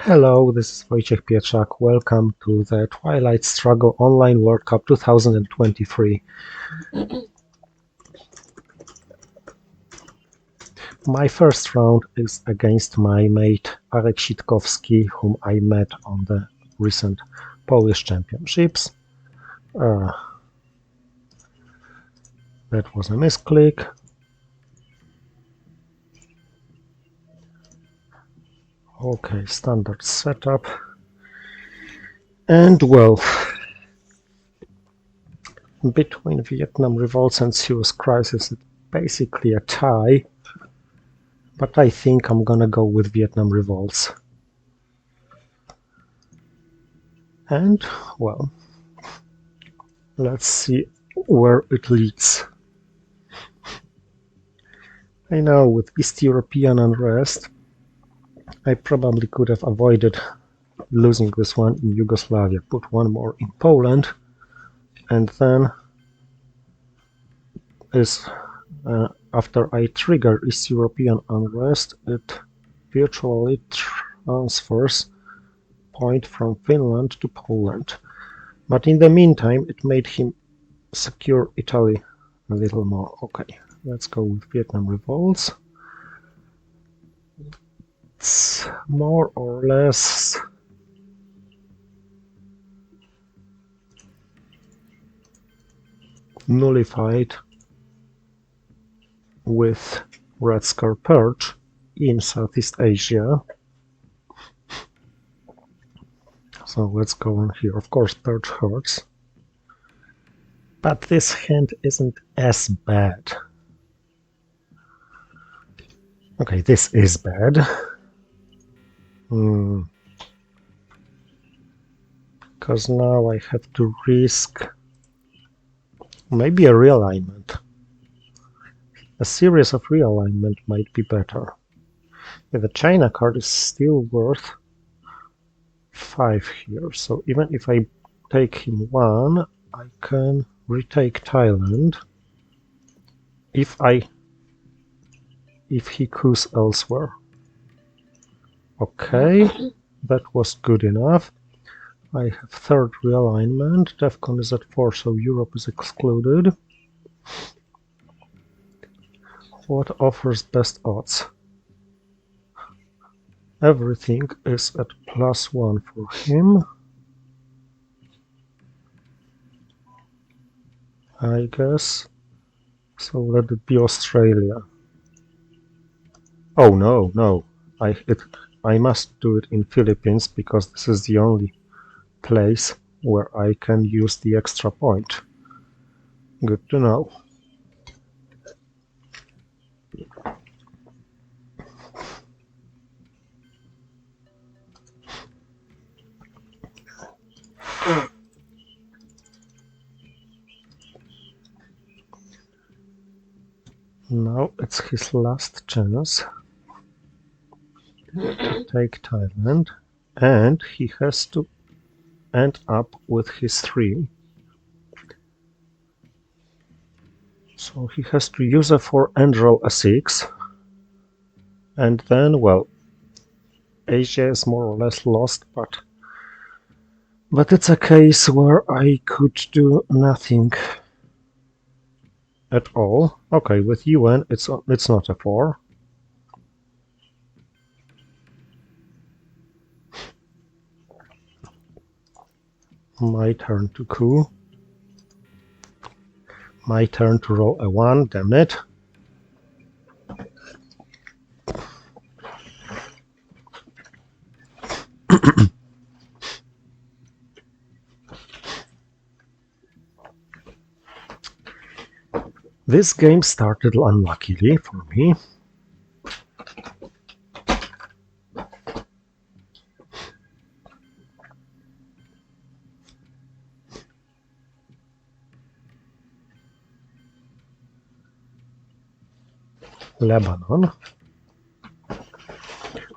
Hello, this is Wojciech Pietrzak. Welcome to the Twilight Struggle Online World Cup 2023. My first round is against my mate Arek Sitkowski, whom I met on the recent Polish Championships. That was a misclick. Okay, standard setup. And well, between Vietnam revolts and Suez crisis, it's basically a tie. But I think I'm gonna go with Vietnam revolts. And, well, let's see where it leads. I know, with East European unrest, I probably could have avoided losing this one in Yugoslavia, put one more in Poland, and then after I trigger East European unrest, it virtually transfers point from Finland to Poland. But in the meantime, it made him secure Italy a little more. Okay, let's go with Vietnam revolts. It's more or less nullified with Red Scare Purge in Southeast Asia. So let's go on here. Of course, Purge hurts. But this hand isn't as bad. Okay, this is bad. Because now I have to risk maybe a realignment. A series of realignment might be better. Yeah, the China card is still worth 5 here, so even if I take him 1, I can retake Thailand if he coups elsewhere. Okay, that was good enough. I have third realignment. DEFCON is at 4, so Europe is excluded. What offers best odds? Everything is at +1 for him. I guess. So let it be Australia. Oh no, no. I must do it in Philippines because this is the only place where I can use the extra point. Good to know. Now it's his last chance to take Thailand, and he has to end up with his 3. So he has to use a 4 and roll a 6. And then, well, Asia is more or less lost, but it's a case where I could do nothing at all. Okay, with UN it's not a 4. My turn to coup. My turn to roll a 1, damn it. This game started unluckily for me. Lebanon.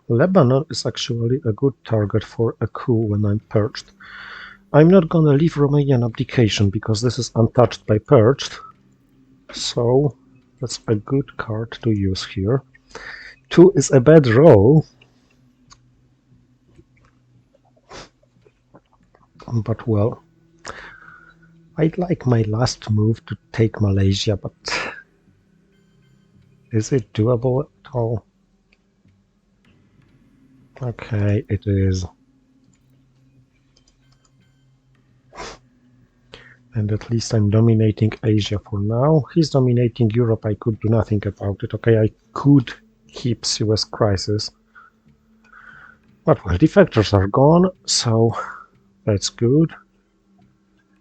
Lebanon is actually a good target for a coup when I'm purged. I'm not gonna leave Romanian abdication because this is untouched by purged. So that's a good card to use here. 2 is a bad roll. But well, I'd like my last move to take Malaysia, but is it doable at all? Okay, it is. And at least I'm dominating Asia for now. He's dominating Europe. I could do nothing about it. Okay, I could keep Suez Crisis. But well, defectors are gone, so that's good.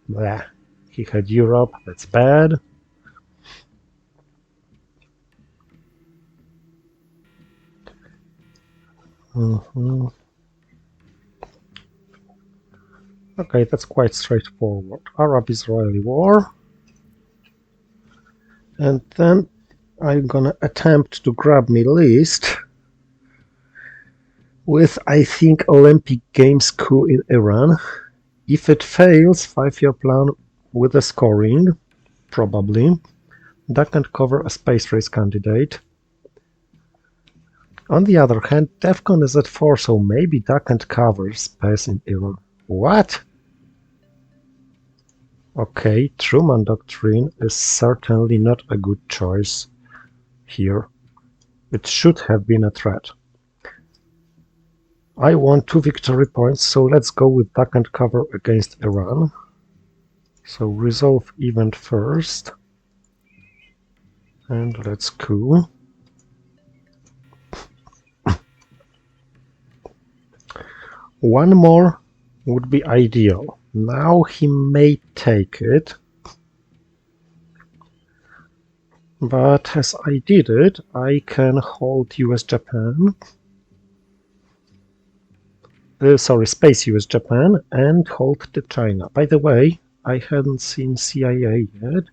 Blah. He had Europe. That's bad. Okay, that's quite straightforward. Arab-Israeli war. And then I'm gonna attempt to grab Middle East with, I think, Olympic Games coup in Iran. If it fails, 5-year plan with a scoring, probably. That can cover a space race candidate. On the other hand, DEFCON is at 4, so maybe that can cover space in Iran. What? Okay, Truman Doctrine is certainly not a good choice here. It should have been a threat. I want 2 victory points, so let's go with duck and cover against Iran. So resolve event first. And let's coup. One more would be ideal. Now he may take it. But as I did it, I can hold US-Japan. Sorry, Space US-Japan and hold the China. By the way, I hadn't seen CIA yet,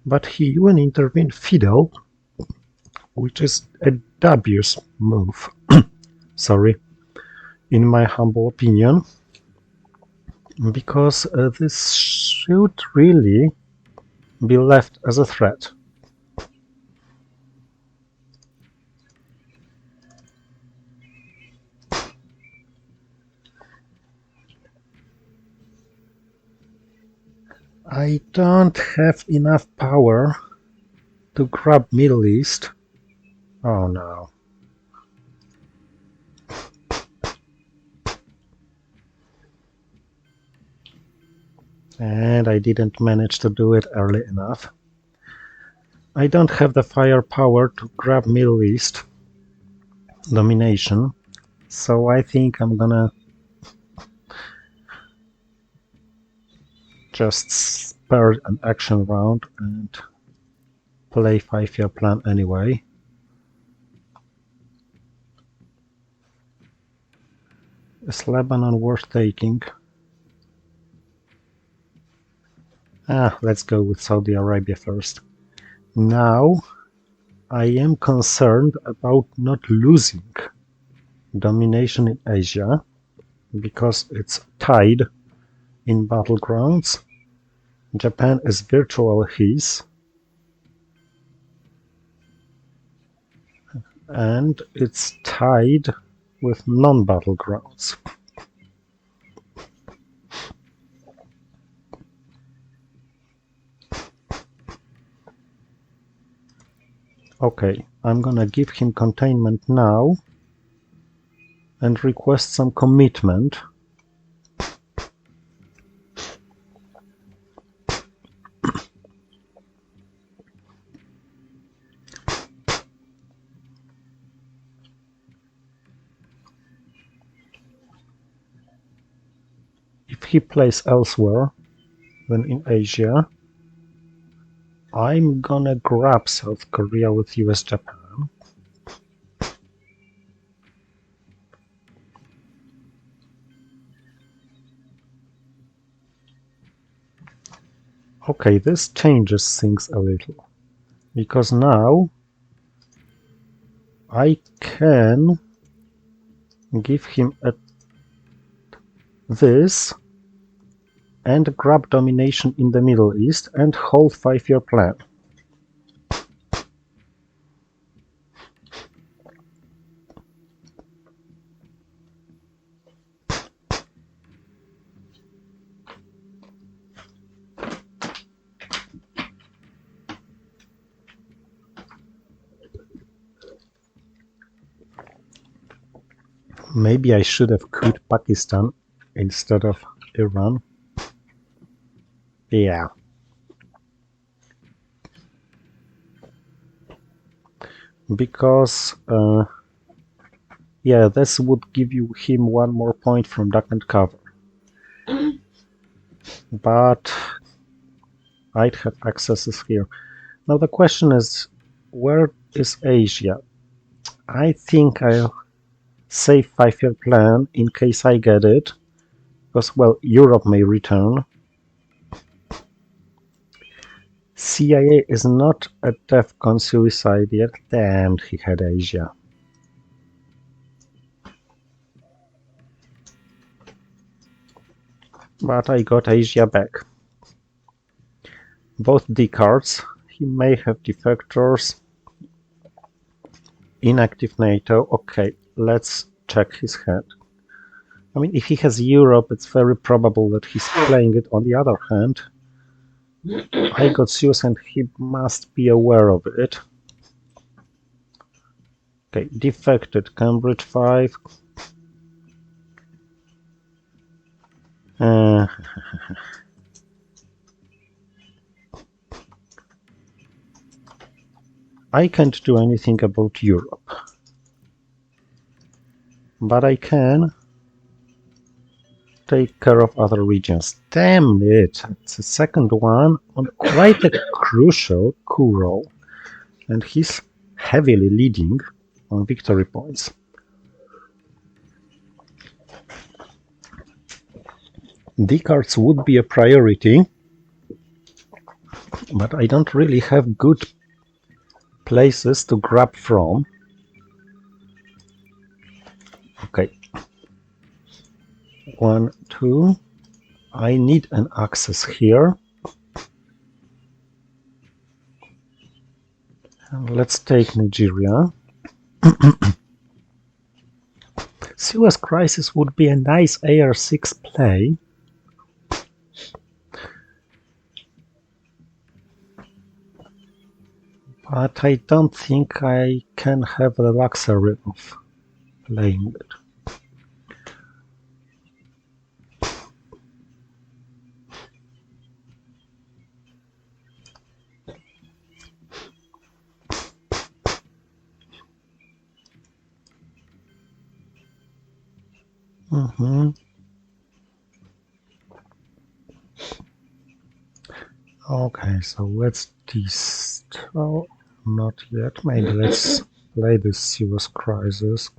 but he even intervened Fidel, which is a dubious move. Sorry, in my humble opinion, because this should really be left as a threat. I don't have enough power to grab Middle East. Oh no. And I didn't manage to do it early enough. I don't have the firepower to grab Middle East domination, so I think I'm gonna just spare an action round and play 5-year plan anyway. Is Lebanon worth taking? Let's go with Saudi Arabia first. Now, I am concerned about not losing domination in Asia, because it's tied in battlegrounds. Japan is virtual his, and it's tied with non-battlegrounds. Okay, I'm gonna give him containment now and request some commitment. If he plays elsewhere than in Asia, I'm gonna grab South Korea with US-Japan. Okay, this changes things a little, because now I can give him this and grab domination in the Middle East and hold 5-year plan. Maybe I should have quit Pakistan instead of Iran. Yeah. Because, yeah, this would give him one more point from duck and cover. But I'd have accesses here. Now the question is, where is Asia? I think I'll save 5-year plan in case I get it. Because, well, Europe may return. CIA is not a DEFCON suicide yet. Damn, he had Asia. But I got Asia back. Both D cards. He may have defectors. Inactive NATO. Okay, let's check his hand. I mean, if he has Europe, it's very probable that he's playing it. On the other hand, I got Zeus and he must be aware of it. Okay, defected Cambridge 5. I can't do anything about Europe. But I can take care of other regions. Damn it! It's the second one on quite a crucial Kuro. And he's heavily leading on victory points. D cards would be a priority, but I don't really have good places to grab from. Okay. 1, 2. I need an access here. And let's take Nigeria. Suez Crisis would be a nice AR6 play. But I don't think I can have the luxury of playing it. Okay, so let's oh, not yet. Maybe let's play this Suez Crisis.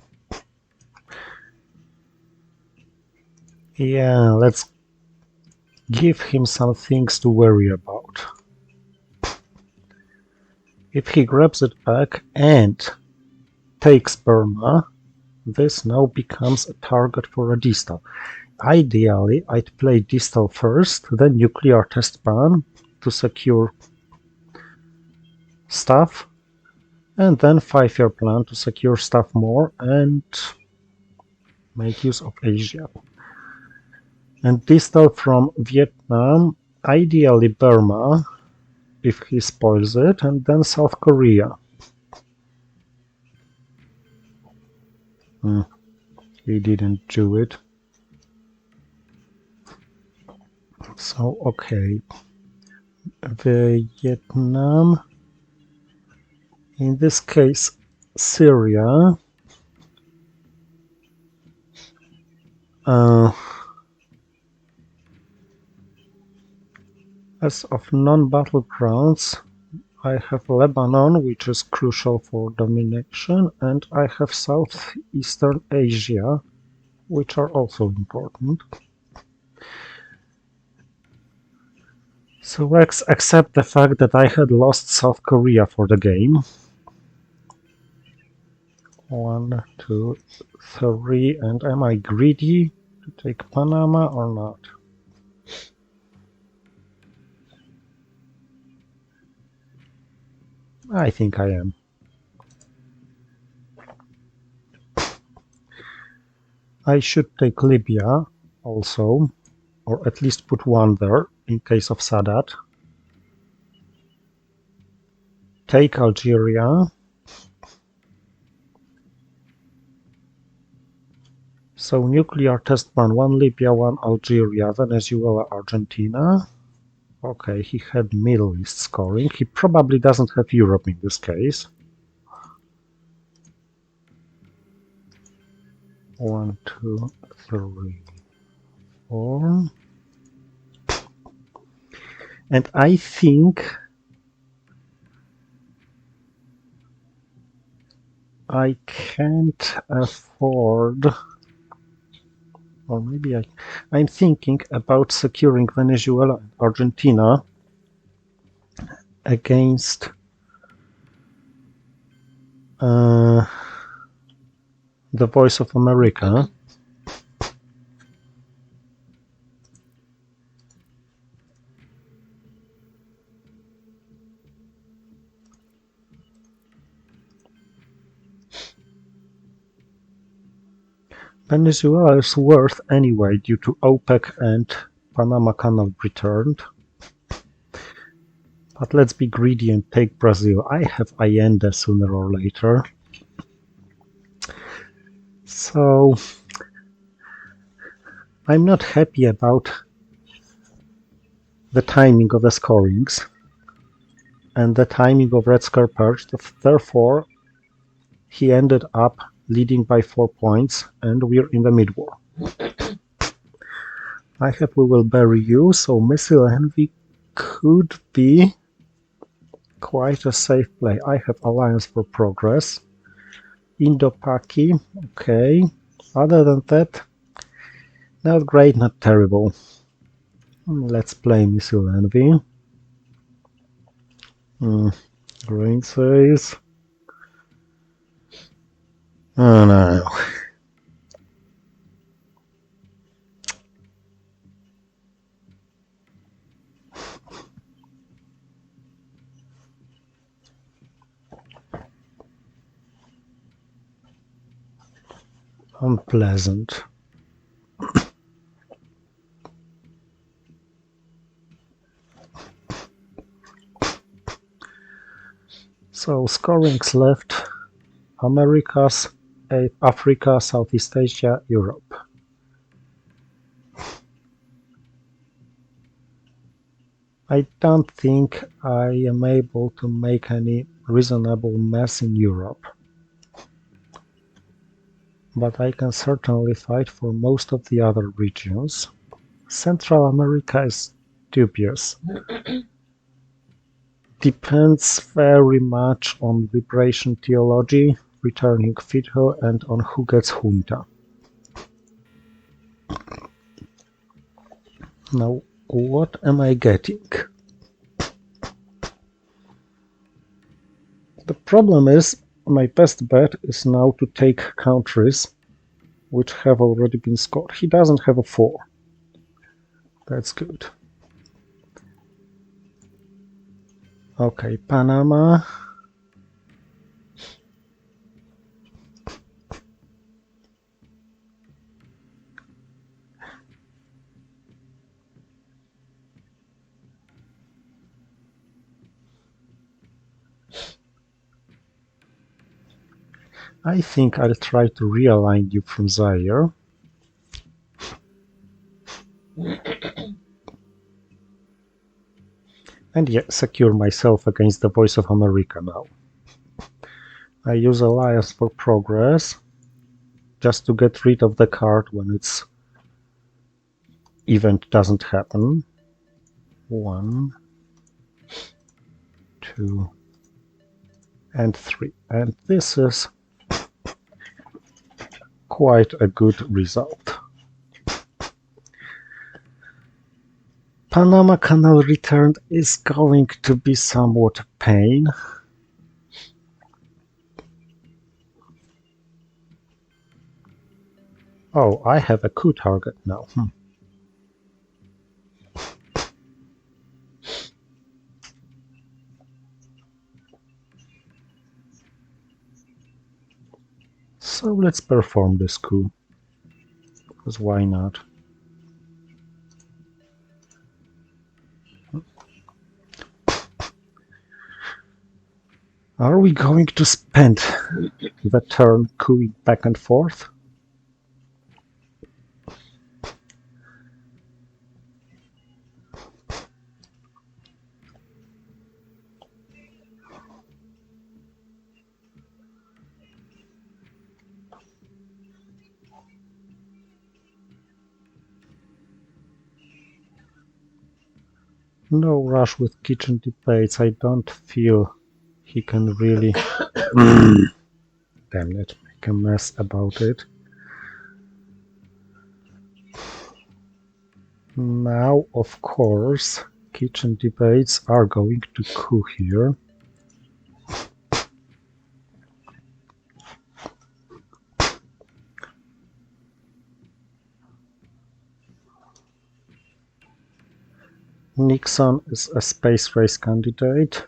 Yeah, let's give him some things to worry about. If he grabs it back and takes Burma, this now becomes a target for a distal. Ideally, I'd play distal first, then nuclear test ban to secure stuff, and then 5-year plan to secure stuff more and make use of Asia. And distal from Vietnam, ideally Burma, if he spoils it, and then South Korea. He didn't do it. So, okay. Vietnam. In this case, Syria. As of non-battlegrounds, I have Lebanon, which is crucial for domination, and I have Southeastern Asia, which are also important. So let's accept the fact that I had lost South Korea for the game. 1, 2, 3, and am I greedy to take Panama or not? I think I am. I should take Libya also, or at least put one there in case of Sadat. Take Algeria. So nuclear test ban, 1 Libya, 1 Algeria, Venezuela, Argentina. Okay, he had Middle East scoring. He probably doesn't have Europe in this case. 1, 2, 3, 4. And I think I can't afford, or maybe I'm thinking about securing Venezuela and Argentina against the Voice of America. Venezuela is worth anyway due to OPEC and Panama Canal returned. But let's be greedy and take Brazil. I have Allende sooner or later. So I'm not happy about the timing of the scorings and the timing of Red Scare Purge. Therefore, he ended up leading by 4 points, and we're in the mid-war. I have We Will Bury You, so Missile Envy could be quite a safe play. I have Alliance for Progress, Indo-Paki, okay. Other than that, not great, not terrible. Let's play Missile Envy. Green says. Oh no. Unpleasant. So scorings left: Americas, Africa, Southeast Asia, Europe. I don't think I am able to make any reasonable mess in Europe, but I can certainly fight for most of the other regions. Central America is dubious. Depends very much on liberation theology, returning Fidel, and on who gets junta. Now, what am I getting? The problem is, my best bet is now to take countries which have already been scored. He doesn't have a 4. That's good. Okay, Panama. I think I'll try to realign you from Zaire. And yeah, secure myself against the Voice of America now. I use Alliance for Progress just to get rid of the card when its event doesn't happen. 1, 2, and 3. And this is quite a good result. Panama Canal returned is going to be somewhat a pain. Oh, I have a coup target now. So let's perform this coup, because why not? Are we going to spend the turn cooing back and forth? No rush with kitchen debates. I don't feel he can really damn it, make a mess about it. Now, of course, kitchen debates are going to coup here. Nixon is a space race candidate.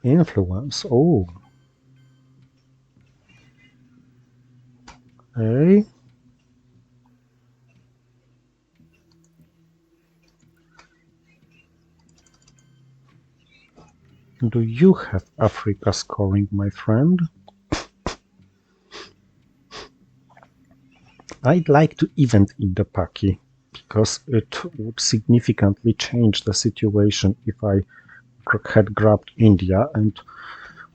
Influence, oh. Hey. Do you have Africa scoring, my friend? I'd like to event in the Paki, because it would significantly change the situation if I had grabbed India, and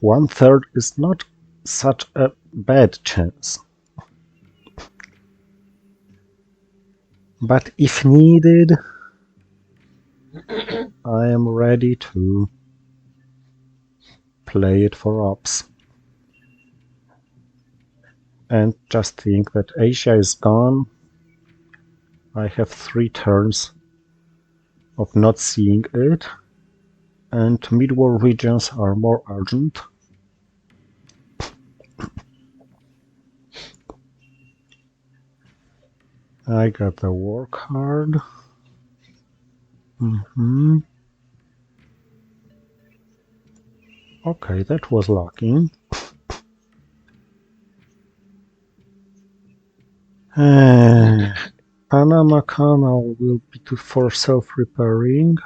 1/3 is not such a bad chance. But if needed, I am ready to play it for ops. And just think that Asia is gone. I have 3 turns of not seeing it, and mid-war regions are more urgent. I got the war card. Okay, that was lucky. Panama Canal will be for self-repairing.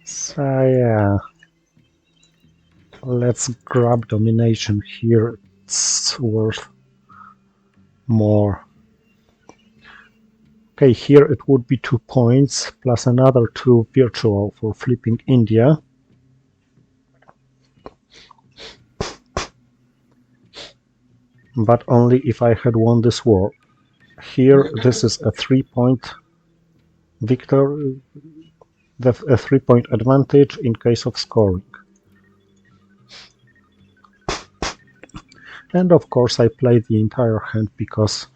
So yeah, let's grab domination here. It's worth more. Okay, here it would be 2 points plus another 2 virtual for flipping India. But only if I had won this war. Here, this is a 3-point victory, a 3-point advantage in case of scoring. And of course I played the entire hand because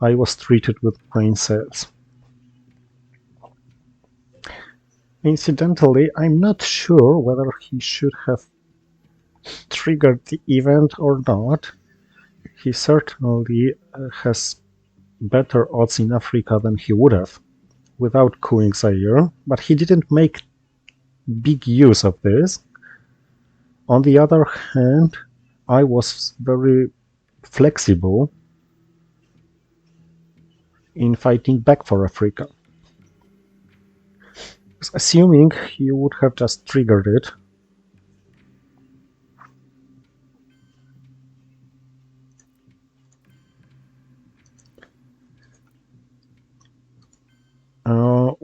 I was treated with brain cells. Incidentally, I'm not sure whether he should have triggered the event or not. He certainly has better odds in Africa than he would have without coupping Zaire, but he didn't make big use of this. On the other hand, I was very flexible in fighting back for Africa. Assuming he would have just triggered it.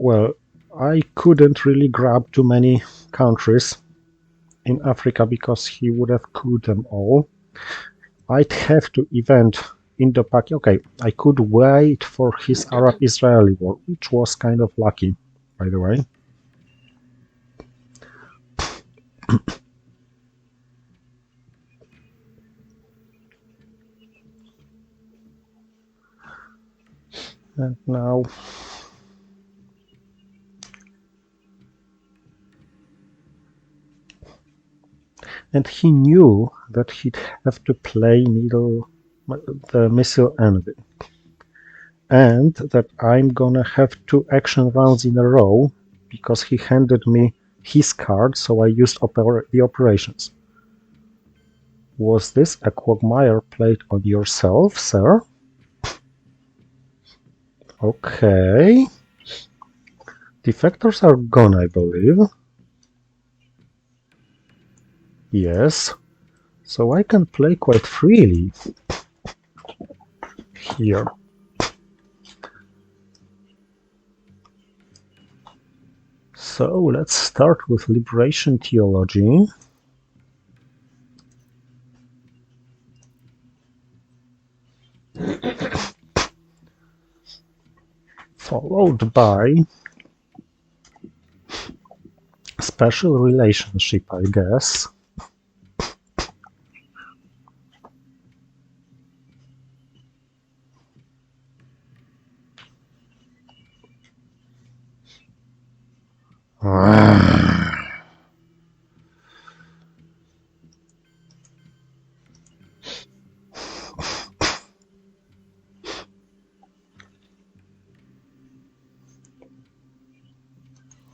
Well, I couldn't really grab too many countries in Africa because he would have couped them all. I'd have to event Indo-Pak. Okay, I could wait for his Arab-Israeli war, which was kind of lucky, by the way. And now and he knew that he'd have to play the missile envy, and that I'm gonna have 2 action rounds in a row because he handed me his card, so I used the operations. Was this a quagmire played on yourself, sir? Okay. Defectors are gone, I believe. Yes. So I can play quite freely here. So let's start with liberation theology. followed by special relationship, I guess.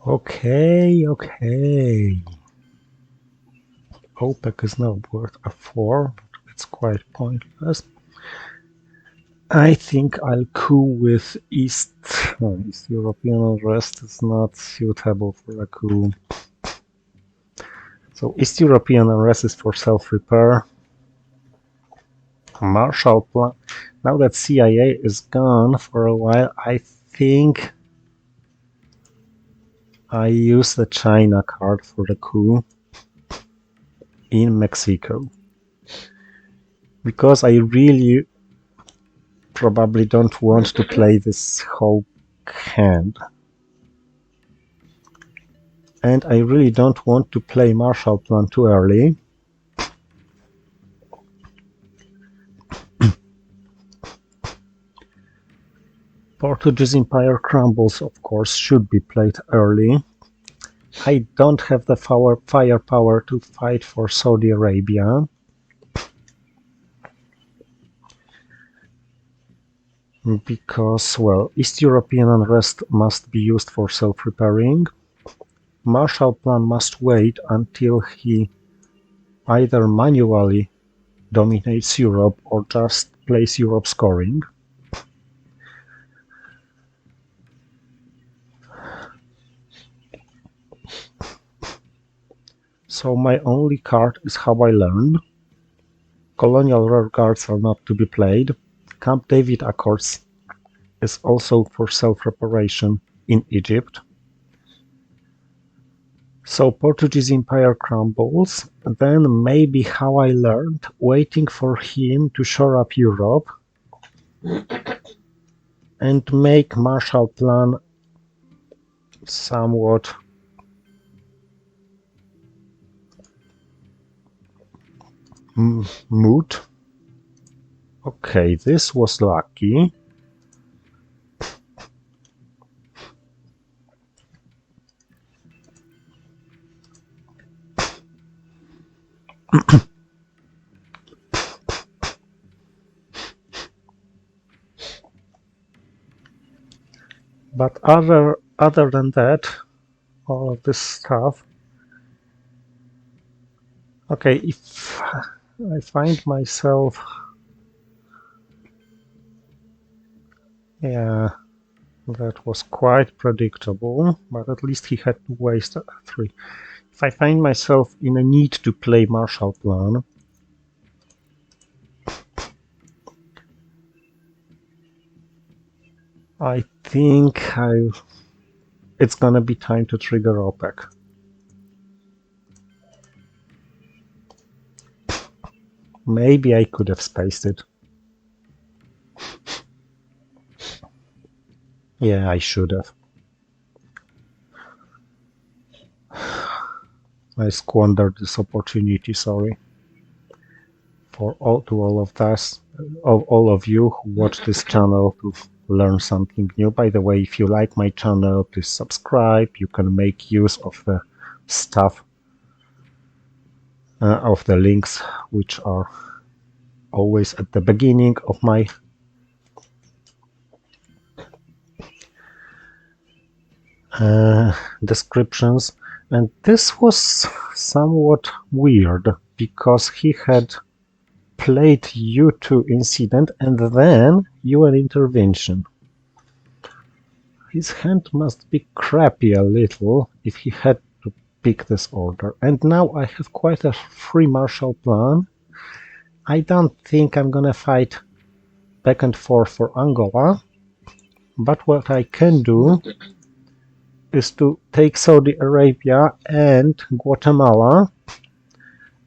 Okay. OPEC is now worth a 4, but it's quite pointless. I think I'll coup with East European unrest is not suitable for a coup. So East European unrest is for self-repair. Marshall Plan. Now that CIA is gone for a while, I think I use the China card for the coup in Mexico. Because I really probably don't want to play this whole hand. And I really don't want to play Marshall Plan too early. Portuguese Empire crumbles, of course, should be played early. I don't have the firepower to fight for Saudi Arabia. Because, well, East European unrest must be used for self-repairing. Marshall Plan must wait until he either manually dominates Europe or just plays Europe scoring. So my only card is How I Learned. Colonial rearguards are not to be played. Camp David Accords is also for self-reparation in Egypt. So Portuguese Empire crumbles, then maybe How I Learned, waiting for him to shore up Europe and make Marshall Plan somewhat moot. Okay, this was lucky. But other than that, all of this stuff. Okay, if I find myself, yeah, that was quite predictable, but at least he had to waste 3. If I find myself in a need to play Marshall Plan, I think it's gonna be time to trigger OPEC. Maybe I could have spaced it. Yeah, I should have. I squandered this opportunity, sorry. To all of you who watch this channel to learn something new. By the way, if you like my channel, please subscribe. You can make use of the stuff, of the links, which are always at the beginning of my descriptions. And this was somewhat weird, because he had played U2 incident and then UN intervention. His hand must be crappy a little if he had to pick this order. And now I have quite a free Marshall Plan. I don't think I'm gonna fight back and forth for Angola, but what I can do is to take Saudi Arabia and Guatemala.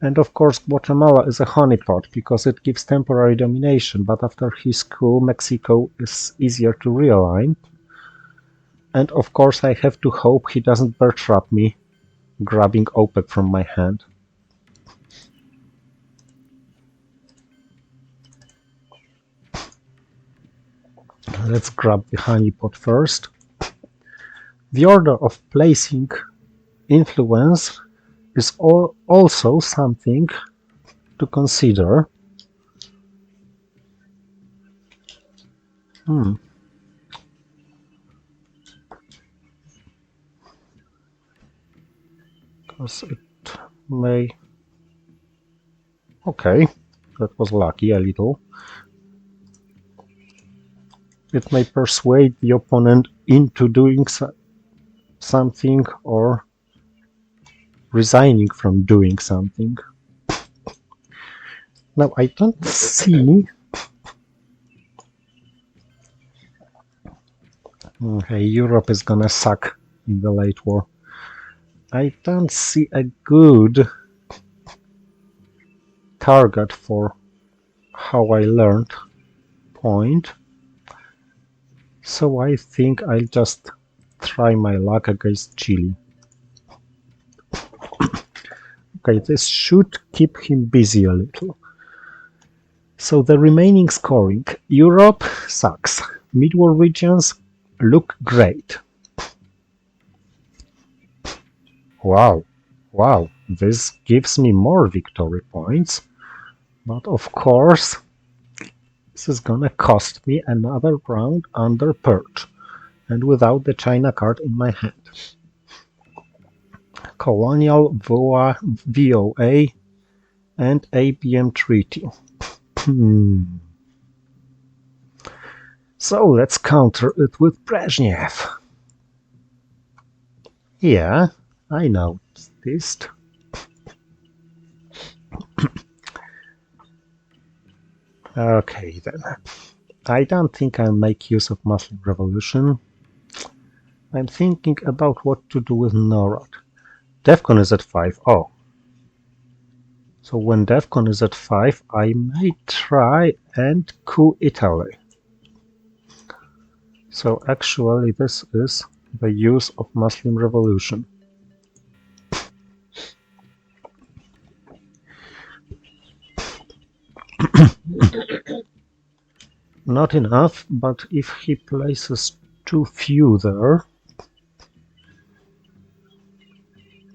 And of course, Guatemala is a honeypot because it gives temporary domination, but after his coup, Mexico is easier to realign. And of course I have to hope he doesn't bear trap me, grabbing OPEC from my hand. Let's grab the honeypot first. The order of placing influence is also something to consider. Because it may... Okay, that was lucky a little. It may persuade the opponent into doing something or resigning from doing something. Now, I don't see... Okay, Europe is gonna suck in the late war. I don't see a good target for how I learned point. So I think I'll just try my luck against Chile. Okay, this should keep him busy a little. So the remaining scoring. Europe sucks. Mid-war regions look great. Wow, this gives me more victory points. But of course, this is gonna cost me another round under Perch, and without the China card in my hand. Colonial VOA and ABM Treaty. So let's counter it with Brezhnev. Yeah, I noticed this. Okay then. I don't think I'll make use of Muslim Revolution. I'm thinking about what to do with NORAD. DEFCON is at 5. Oh. So when DEFCON is at 5, I may try and coup Italy. So actually this is the use of Muslim Revolution. Not enough, but if he places too few there,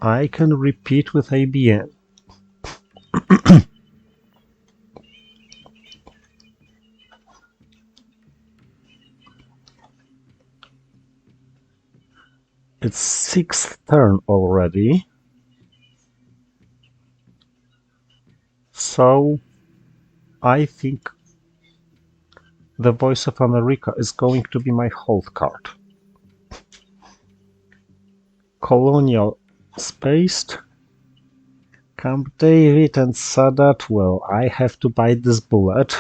I can repeat with ABN. It's 6th turn already. So I think the Voice of America is going to be my hold card. Colonial spaced. Camp David and Sadat. Well, I have to bite this bullet.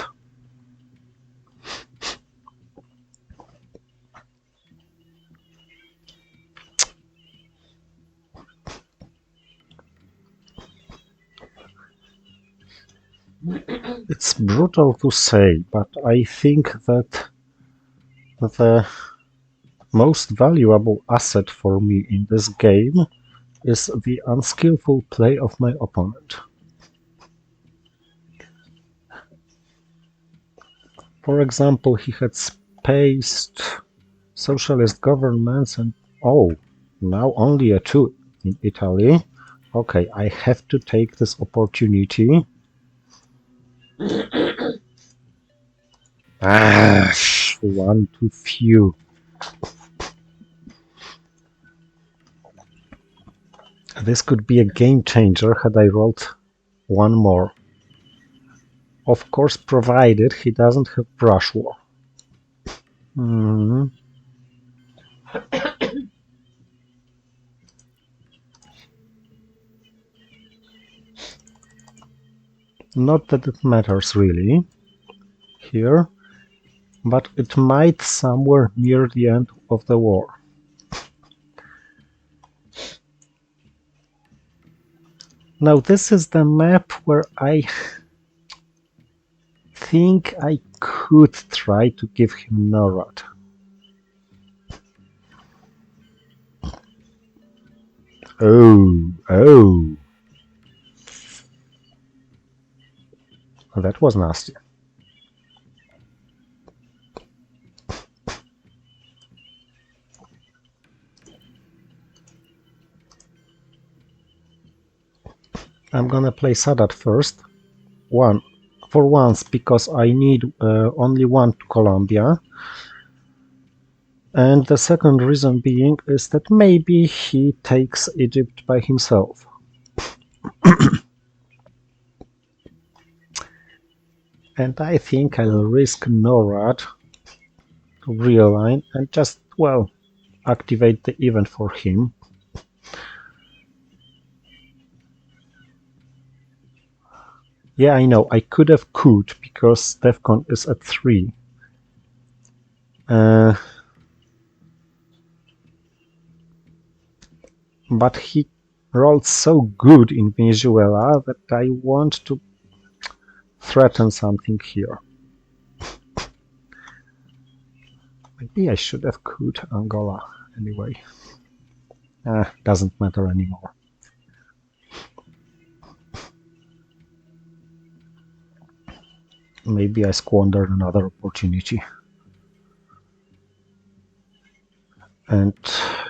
It's brutal to say, but I think that the most valuable asset for me in this game is the unskillful play of my opponent. For example, he had spaced socialist governments and now only a 2 in Italy. Okay, I have to take this opportunity. One too few. This could be a game changer had I rolled one more. Of course, provided he doesn't have brush war. Not that it matters really here, but it might somewhere near the end of the war. Now this is the map where I think I could try to give him NORAD. Oh, that was nasty. I'm gonna play Sadat first. For once, because I need only one to Colombia. And the second reason being is that maybe he takes Egypt by himself. And I think I'll risk NORAD to realign and just, well, activate the event for him. Yeah, I know, I could have could because DEFCON is at 3. But he rolled so good in Venezuela that I want to threaten something here. Maybe I should have could Angola anyway. Doesn't matter anymore. Maybe I squandered another opportunity. And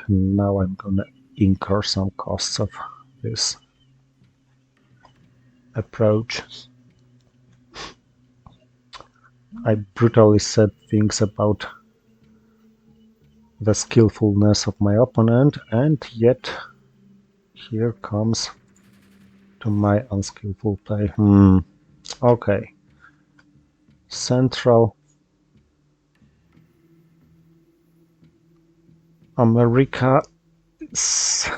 now I'm gonna incur some costs of this approach. I brutally said things about the skillfulness of my opponent, and yet here comes to my unskillful play. Okay. Central America is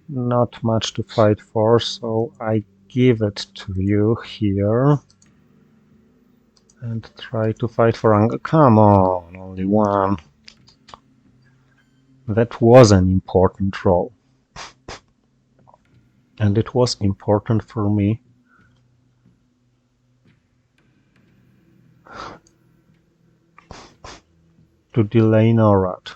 not much to fight for, so I give it to you here and try to fight for Angola. Come on, only one. That was an important role. And it was important for me to delay NORAD.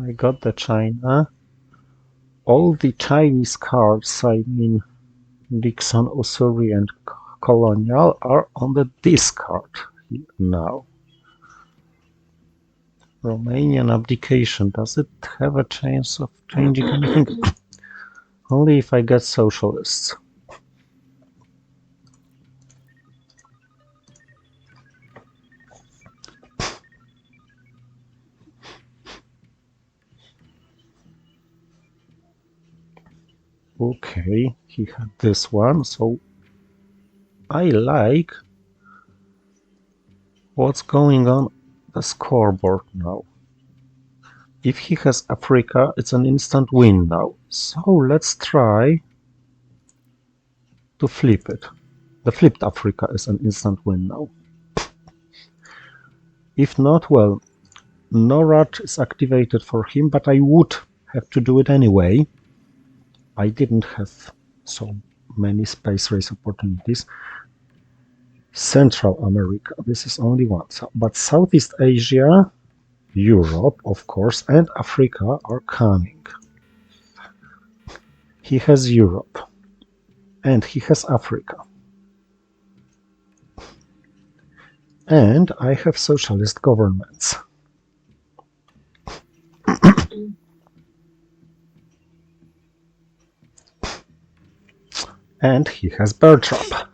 I got the China. All the Chinese cards, I mean Dixon, Ussuri and Colonial, are on the discard now. Romanian abdication, does it have a chance of changing anything? Only if I get socialists. Okay, he had this one, so I like what's going on the scoreboard now. If he has Africa, it's an instant win now. So let's try to flip it. The flipped Africa is an instant win now. If not, well, NORAD is activated for him, but I would have to do it anyway. I didn't have so many space race opportunities. Central America, this is only one. But Southeast Asia, Europe, of course, and Africa are coming. He has Europe, and he has Africa. And I have socialist governments. And he has bear trap.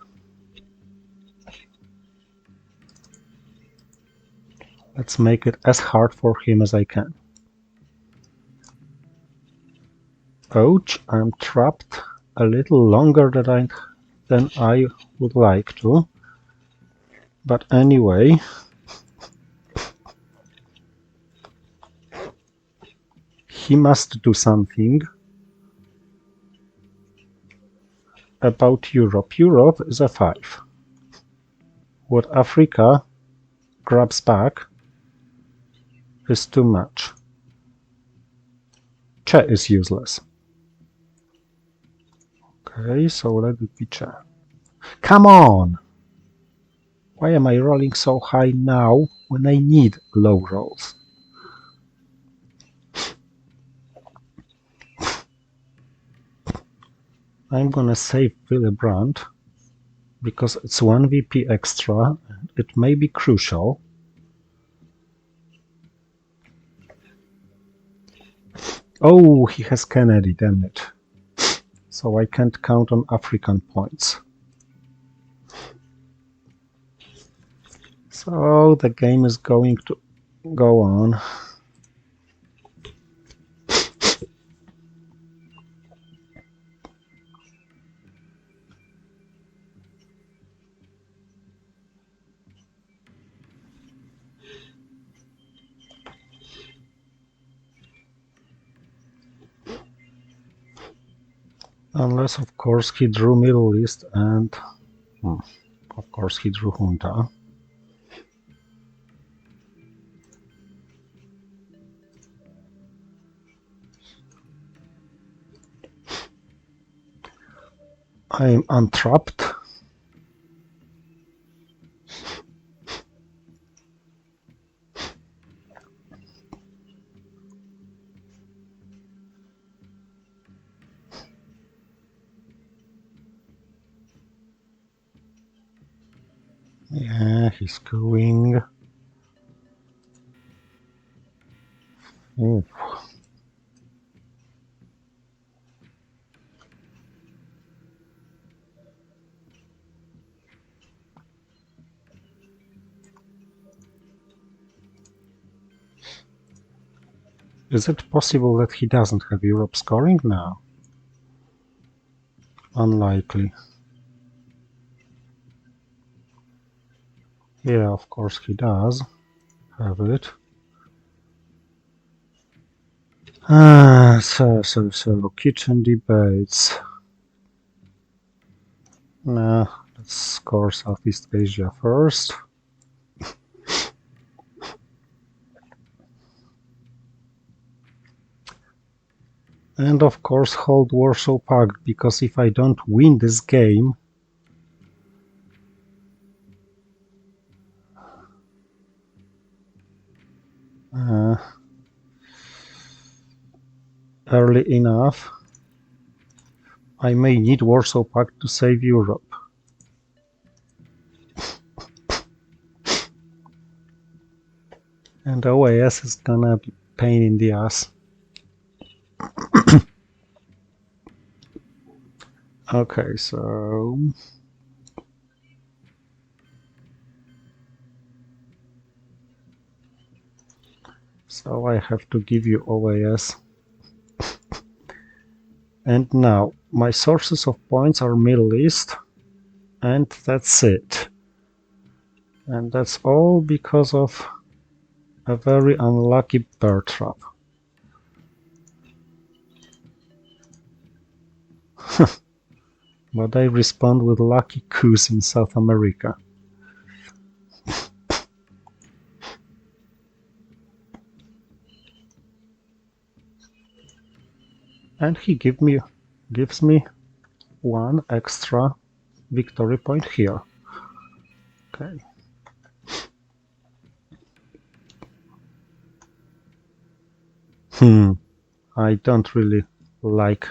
Let's make it as hard for him as I can. Ouch, I'm trapped a little longer than I would like to. But anyway, he must do something about Europe. Europe is a 5. What Africa grabs back is too much. Che is useless. Okay, so let it be Che. Come on! Why am I rolling so high now when I need low rolls? I'm gonna save Willebrand because it's 1 VP extra and it may be crucial. Oh, he has Kennedy, damn it. So I can't count on African points. So the game is going to go on. Unless, of course, he drew Middle East and, of course, he drew Junta. I'm untrapped. Yeah, he's going. Ooh. Is it possible that he doesn't have Europe scoring now? Unlikely. Yeah, of course he does have it. So, kitchen debates. Nah, let's score Southeast Asia first. And of course hold Warsaw Pact, because if I don't win this game, early enough, I may need Warsaw Pact to save Europe. And OAS is gonna be pain in the ass. Okay, so I have to give you OAS. And now my sources of points are Middle East, and that's it. And that's all because of a very unlucky bear trap. But I respond with lucky coups in South America. And he gives me 1 extra victory point here. Okay. I don't really like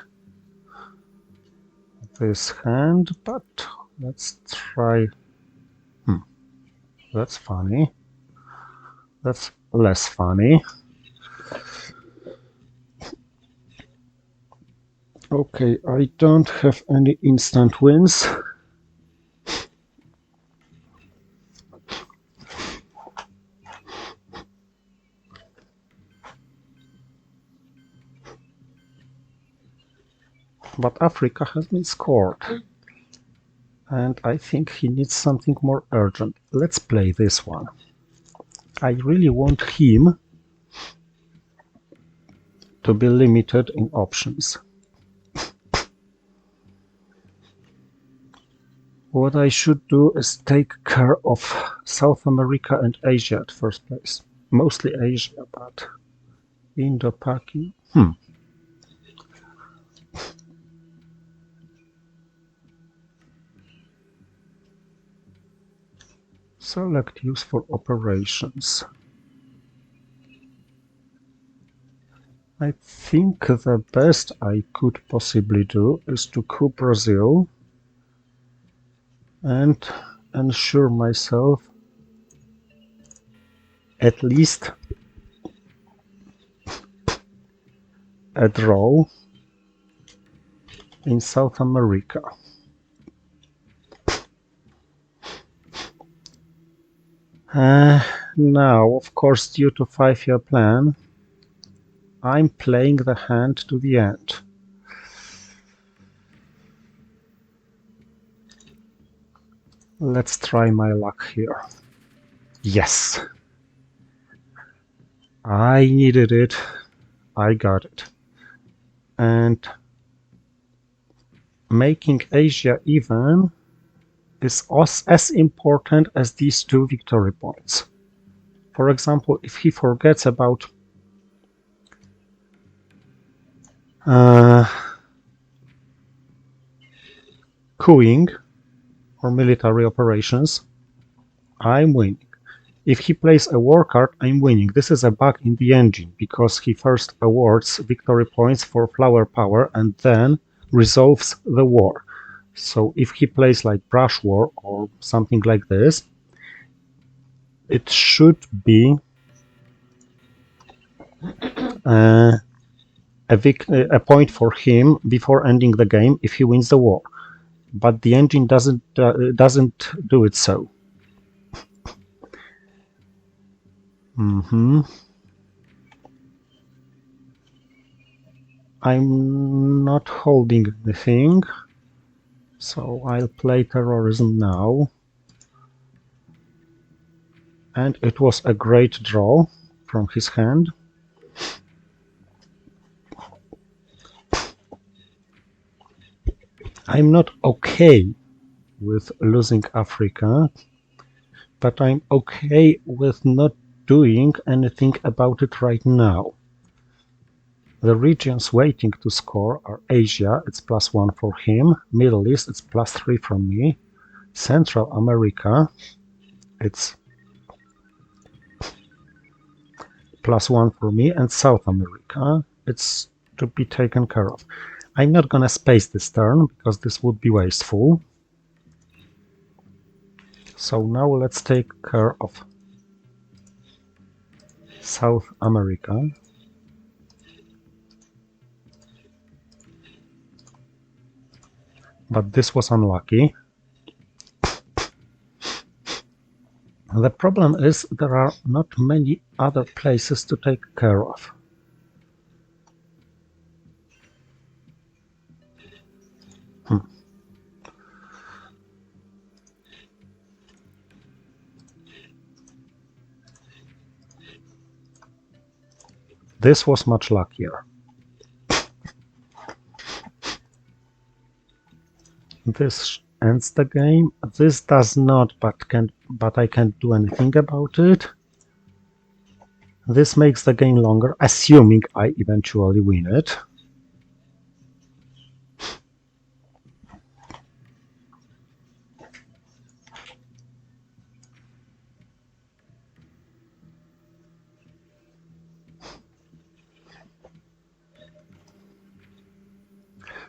this hand, but let's try. That's funny. That's less funny. Okay, I don't have any instant wins. But Africa has been scored. And I think he needs something more urgent. Let's play this one. I really want him to be limited in options. What I should do is take care of South America and Asia at first place. Mostly Asia, but Indo-Paki. Select use for operations. I think the best I could possibly do is to coup Brazil and ensure myself at least a draw in South America. Now, of course, due to 5-year plan, I'm playing the hand to the end. Let's try my luck here. Yes! I needed it. I got it. And making Asia even is as important as these 2 victory points. For example, if he forgets about coupping or military operations, I'm winning. If he plays a war card, I'm winning. This is a bug in the engine, because he first awards victory points for flower power and then resolves the war. So if he plays like brush war or something like this, it should be a point for him before ending the game if he wins the war. But the engine doesn't do it so. I'm not holding anything, so I'll play terrorism now. And it was a great draw from his hand. I'm not okay with losing Africa, but I'm okay with not doing anything about it right now. The regions waiting to score are Asia, it's +1 for him, Middle East, it's +3 from me, Central America, it's +1 for me, and South America, it's to be taken care of. I'm not gonna space this turn, because this would be wasteful. So now let's take care of South America. But this was unlucky. The problem is there are not many other places to take care of. This was much luckier. This ends the game. This does not, but I can't do anything about it. This makes the game longer, assuming I eventually win it.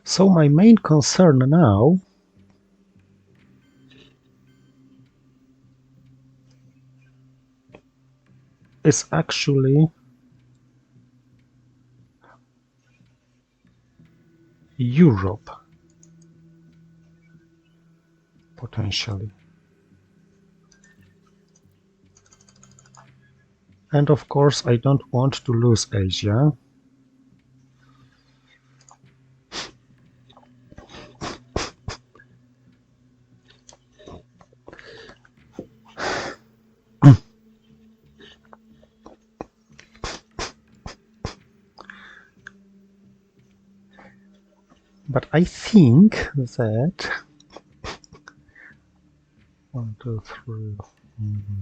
So my main concern now is actually Europe, potentially. And of course, I don't want to lose Asia. But I think that 1, 2, 3,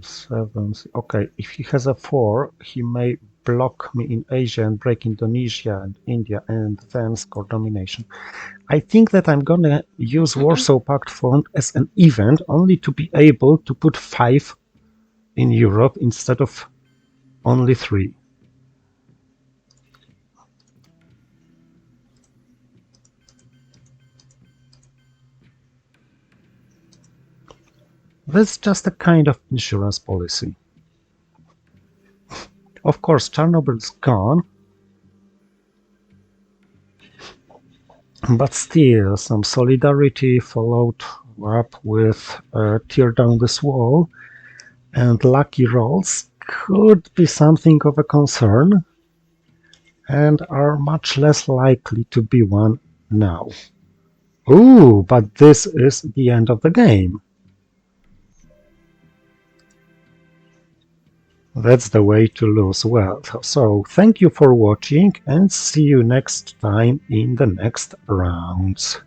7. Okay, if he has a 4, he may block me in Asia and break Indonesia and India and then score domination. I think that I'm gonna use Warsaw Pact Front as an event only to be able to put 5 in Europe instead of only 3. That's just a kind of insurance policy. Of course, Chernobyl's gone, but still some solidarity followed up with tear down this wall, and lucky rolls could be something of a concern and are much less likely to be one now. Ooh, but this is the end of the game. That's the way to lose wealth. So thank you for watching and see you next time in the next rounds.